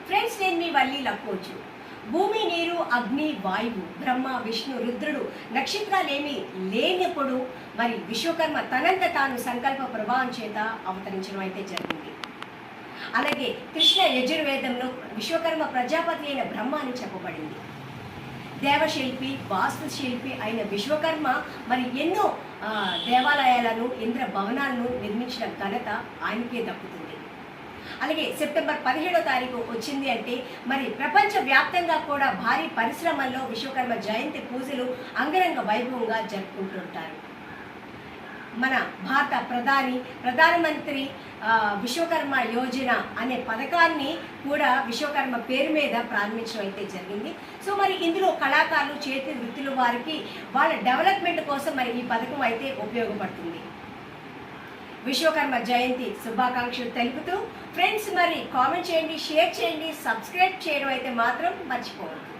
Friends, నేను మీ వల్లి లక్కోచు. భూమి, నీరు, అగ్ని, వాయువు, బ్రహ్మ, విష్ణు, రుద్రుడు, నక్షత్రాలేమి లేనప్పుడు మరి విశ్వకర్మ తనంత తాను సంకల్ప ప్రభావం చేత అవతరించడం అయితే జరిగింది. అలాగే కృష్ణ యజుర్వేదంలో విశ్వకర్మ ప్రజాపతి అయిన బ్రహ్మ అని చెప్పబడింది. దేవశిల్పి, వాస్తుశిల్పి అయిన విశ్వకర్మ మరి ఎన్నో దేవాలయాలను, ఇంద్ర భవనాలను నిర్మించిన ఘనత ఆయనకే దక్కుతుంది. అలాగే సెప్టెంబర్ 17వ తారీఖు వచ్చింది అంటే మరి ప్రపంచ వ్యాప్తంగా కూడా భారీ పరిశ్రమల్లో విశ్వకర్మ జయంతి పూజలు అంగరంగ వైభవంగా జరుపుకుంటుంటారు. మన భారత ప్రధానమంత్రి విశ్వకర్మ యోజన అనే పథకాన్ని కూడా విశ్వకర్మ పేరు మీద ప్రారంభించడం అయితే జరిగింది. సో మరి ఇందులో కళాకారులు, చేతి వృత్తుల వారికి వాళ్ళ డెవలప్మెంట్ కోసం మరి ఈ పథకం అయితే ఉపయోగపడుతుంది. విశ్వకర్మ జయంతి శుభాకాంక్షలు తెలుపుతూ ఫ్రెండ్స్ మరి కామెంట్ చేయండి, షేర్ చేయండి, సబ్స్క్రైబ్ చేయడం అయితే మాత్రం మర్చిపోవద్దు.